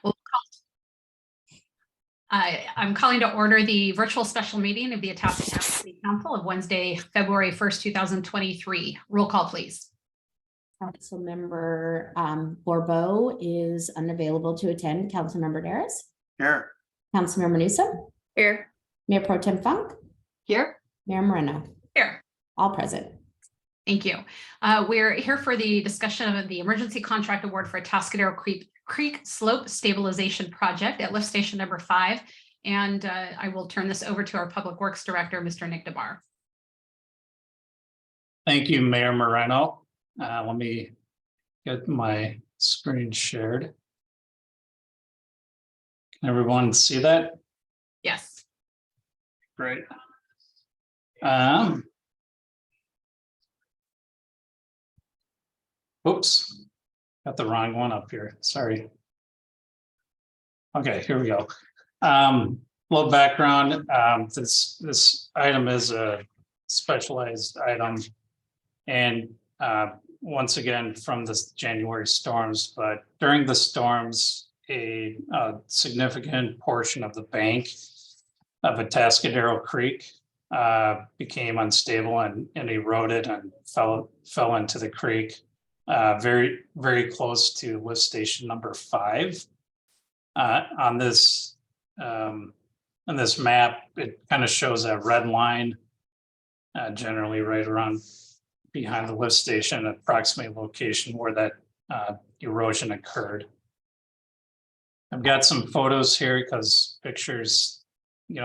Well, I'm calling to order the virtual special meeting of the Atascadero City Council of Wednesday, February 1st, 2023. Roll call, please. Councilmember Bourbeau is unavailable to attend. Councilmember Darris. Here. Councilmember Newsom. Here. Mayor Pro Tem Funk. Here. Mayor Moreno. Here. All present. Thank you. We're here for the discussion of the emergency contract award for Atascadero Creek Slope Stabilization Project at lift station number 5. And I will turn this over to our Public Works Director, Mr. Nick DeBar. Thank you, Mayor Moreno. Let me get my screen shared. Can everyone see that? Yes. Great. Oops, got the wrong one up here. Sorry. Okay, here we go. Little background. This item is a specialized item, and once again from the January storms. But during the storms, a significant portion of the bank of Atascadero Creek became unstable and eroded and fell into the creek. Very, very close to lift station number 5. On this map, it kind of shows that red line, generally right around behind the lift station, approximately location where that erosion occurred. I've got some photos here because pictures,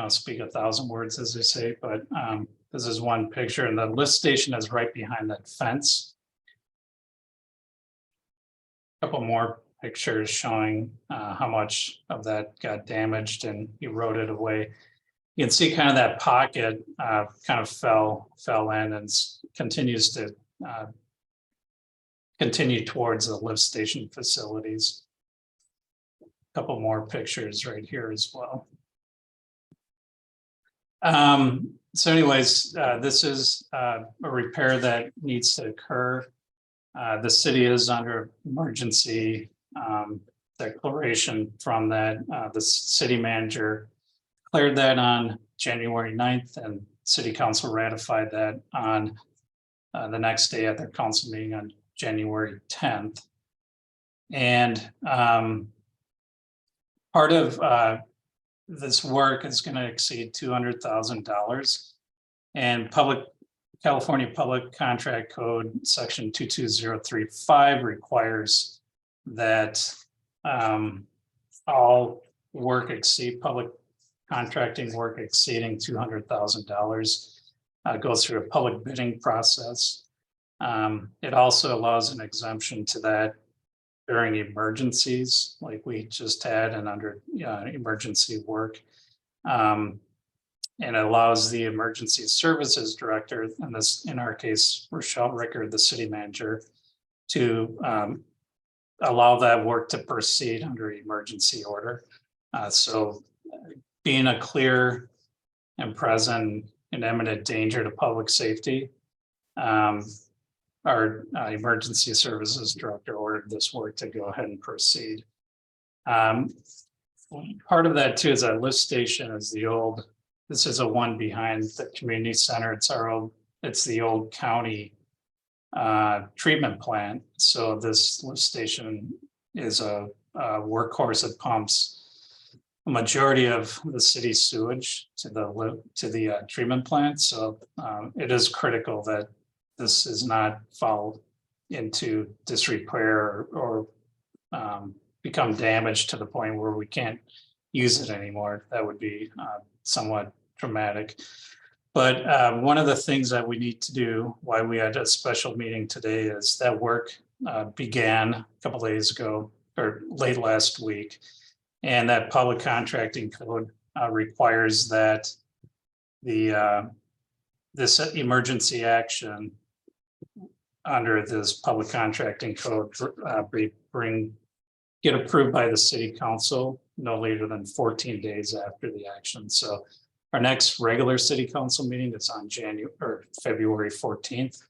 speak 1,000 words, as they say. But this is one picture, and the lift station is right behind that fence. Couple more pictures showing how much of that got damaged and eroded away. You can see kind of that pocket kind of fell in and continues to continue towards the lift station facilities. A couple more pictures right here as well. So anyways, this is a repair that needs to occur. The city is under emergency declaration from that. The city manager declared that on January 9th, and city council ratified that on the next day at their council meeting on January 10th. And part of this work is going to exceed $200,000, and California Public Contract Code section 22035 requires that all work public contracting work exceeding $200,000 goes through a public bidding process. It also allows an exemption to that during emergencies like we just had and under emergency work. And it allows the emergency services director, and this, in our case, Rochelle Rickard, the city manager, to allow that work to proceed under emergency order. So being a clear and present and imminent danger to public safety, our emergency services director ordered this work to go ahead and proceed. Part of that too is that lift station is this is a one behind the community center. It's the old county treatment plant. So this lift station is a workhorse that pumps a majority of the city's sewage to the treatment plant. So it is critical that this is not fall into disrepair or become damaged to the point where we can't use it anymore. That would be somewhat dramatic. But one of the things that we need to do, why we had a special meeting today, is that work began a couple days ago or late last week. And that public contracting code requires that this emergency action under this public contracting code get approved by the city council no later than 14 days after the action. So our next regular city council meeting is on February 14th.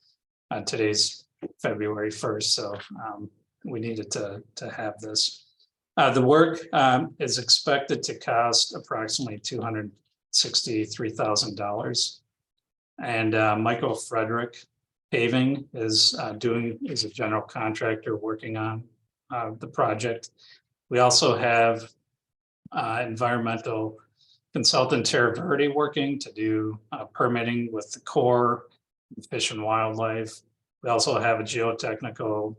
Today's February 1st, so we needed to have this. The work is expected to cost approximately $263,000. And Michael Frederick Paving is is a general contractor working on the project. We also have environmental consultant Terra Verde working to do permitting with the Corps, Fish and Wildlife. We also have a geotechnical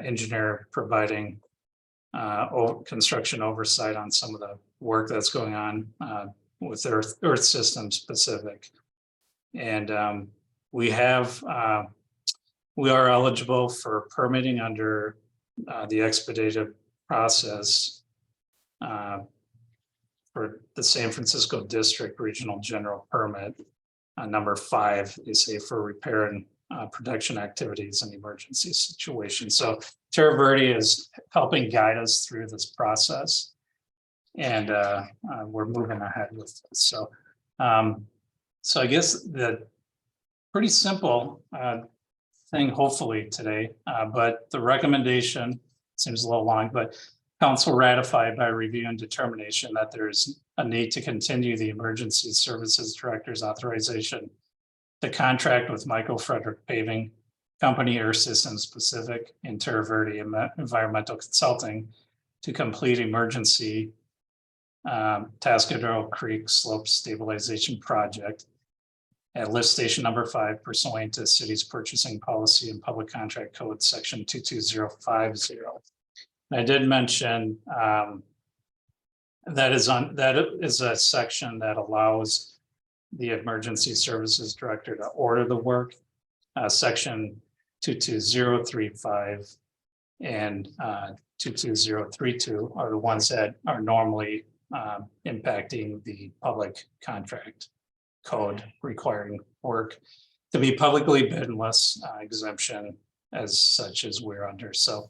engineer providing construction oversight on some of the work that's going on with Earth System specific. And we are eligible for permitting under the expedited process for the San Francisco District Regional General Permit, number 5, they say, for repair and production activities in emergency situations. So Terra Verde is helping guide us through this process, and we're moving ahead with this. So, so I guess the pretty simple thing, hopefully today, but the recommendation seems a little long, but council ratified by review and determination that there's a need to continue the emergency services director's authorization to contract with Michael Frederick Paving Company, Earth Systems Pacific, and Terra Verde Environmental Consulting to complete emergency Atascadero Creek Slope Stabilization Project at lift station number 5 pursuant to city's purchasing policy and public contract code section 22050. I did mention that is a section that allows the emergency services director to order the work. Section 22035 and 22032 are the ones that are normally impacting the public contract code, requiring work to be publicly bid unless exemption as such as we're under. So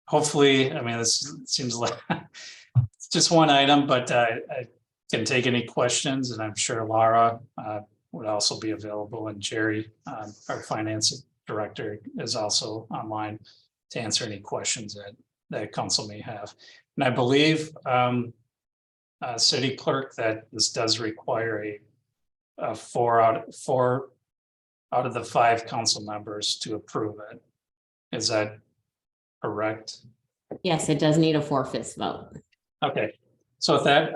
hopefully, I mean, this seems like it's just one item, but I can take any questions, and I'm sure Laura would also be available, and Jerry, our finance director, is also online to answer any questions that council may have. And I believe city clerk, that this does require a 4 out of the 5 council members to approve it. Is that correct? Yes, it does need a 4/5 vote. Okay, so with that,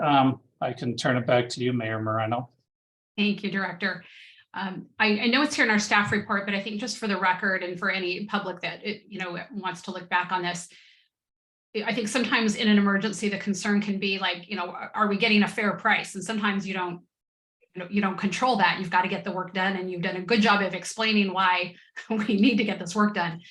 I can turn it back to you, Mayor Moreno. Thank you, Director. I know it's here in our staff report, but I think just for the record and for any public that wants to look back on this, I think sometimes in an emergency, the concern can be like, are we getting a fair price? And sometimes you don't control that. You've got to get the work done, and you've done a good job of explaining why we need to get this work done.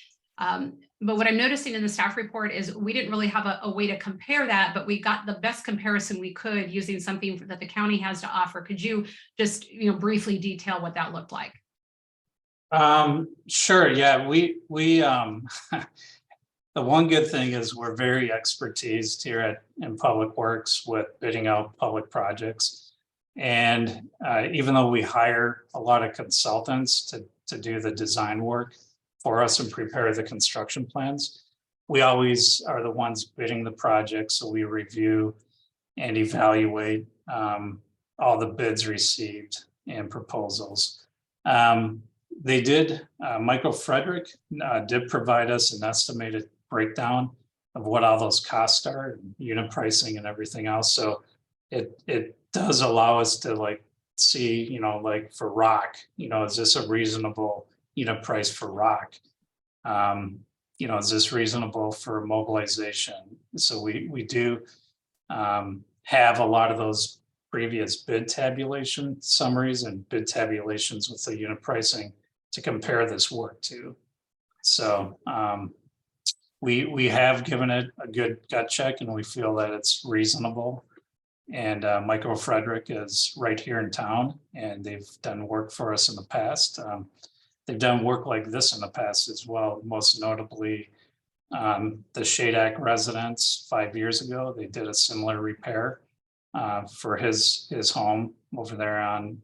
But what I'm noticing in the staff report is we didn't really have a way to compare that, but we got the best comparison we could using something that the county has to offer. Could you just briefly detail what that looked like? Sure. Yeah, we the one good thing is we're very expertised here in Public Works with bidding out public projects. And even though we hire a lot of consultants to do the design work for us and prepare the construction plans, we always are the ones bidding the project. So we review and evaluate all the bids received and proposals. Michael Frederick did provide us an estimated breakdown of what all those costs are, and unit pricing and everything else. So it does allow us to see, like for rock, is this a reasonable unit price for rock? Is this reasonable for mobilization? So we do have a lot of those previous bid tabulation summaries and bid tabulations with the unit pricing to compare this work to. So we have given it a good gut check, and we feel that it's reasonable. And Michael Frederick is right here in town, and they've done work for us in the past. They've done work like this in the past as well, most notably the Shadak residence 5 years ago. They did a similar repair for his home over there on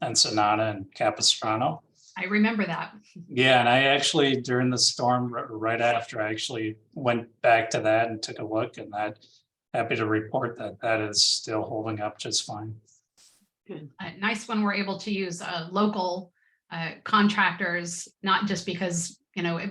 Ensenada and Capistrano. I remember that. Yeah, and I actually, during the storm, right after, I actually went back to that and took a look, and that, happy to report that that is still holding up just fine. Nice when we're able to use local contractors, not just because, and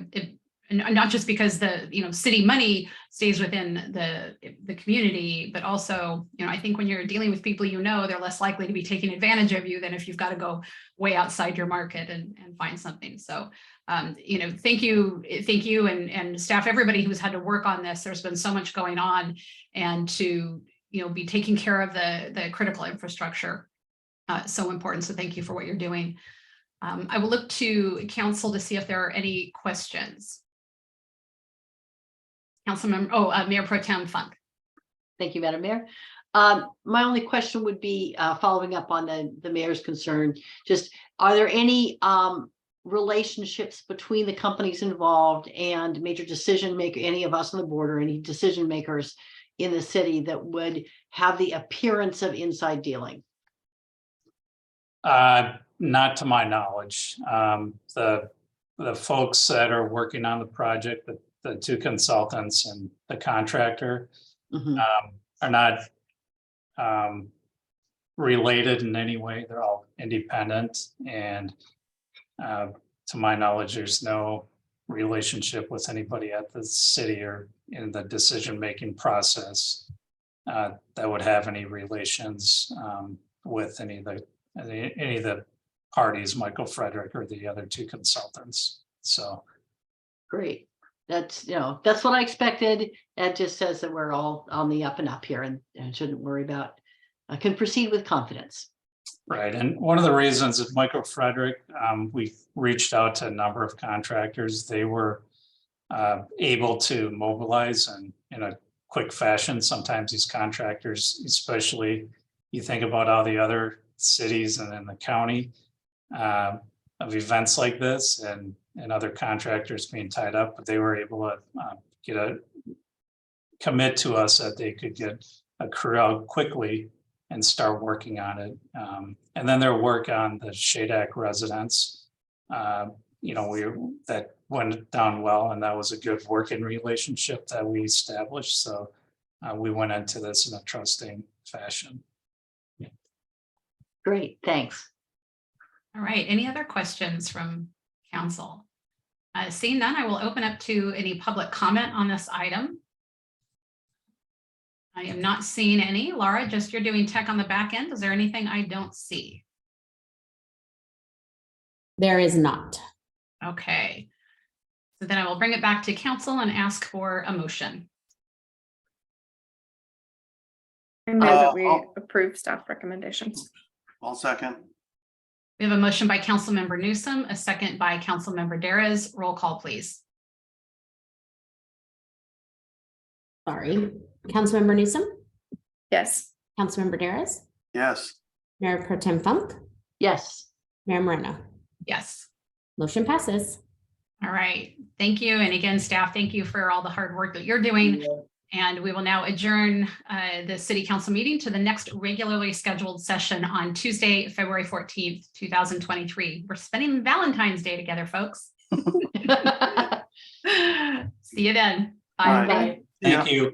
not just because the, city money stays within the community, but also, I think when you're dealing with people, they're less likely to be taking advantage of you than if you've got to go way outside your market and find something. So, thank you and staff, everybody who's had to work on this. There's been so much going on, and to, be taking care of the critical infrastructure. So important. So thank you for what you're doing. I will look to council to see if there are any questions. Councilmember, Mayor Pro Tem Funk. Thank you, Madam Mayor. My only question would be following up on the mayor's concern. Just, are there any relationships between the companies involved and major decision maker, any of us on the board or any decision makers in the city that would have the appearance of inside dealing? Not to my knowledge. The folks that are working on the project, the two consultants and the contractor, are not related in any way. They're all independent, and to my knowledge, there's no relationship with anybody at the city or in the decision-making process that would have any relations with any of the parties, Michael Frederick or the other two consultants. So great. That's that's what I expected. That just says that we're all on the up and up here, and shouldn't worry about. I can proceed with confidence. Right, and one of the reasons that Michael Frederick, we reached out to a number of contractors. They were able to mobilize and in a quick fashion. Sometimes these contractors, especially you think about all the other cities and in the county of events like this and other contractors being tied up, but they were able to commit to us that they could get a crew out quickly and start working on it. And then their work on the Shadak residence, that went down well, and that was a good working relationship that we established. So we went into this in a trusting fashion. Great, thanks. All right, any other questions from council? Seeing none, I will open up to any public comment on this item. I am not seeing any. Laura, just you're doing tech on the back end. Is there anything I don't see? There is not. Okay. So then I will bring it back to council and ask for a motion. I move that we approve staff recommendations. I'll second. We have a motion by Councilmember Newsom, a second by Councilmember Derez. Roll call, please. Sorry. Councilmember Newsom, Yes. Councilmember Derez, Yes. Mayor Pro Tem Funk, Yes. Mayor Moreno. Yes. Motion passes. All right. Thank you. And again, staff, thank you for all the hard work that you're doing. And we will now adjourn the city council meeting to the next regularly scheduled session on Tuesday, February 14th, 2023. We're spending Valentine's Day together, folks. See you then. Bye. Bye. Bye. Thank you.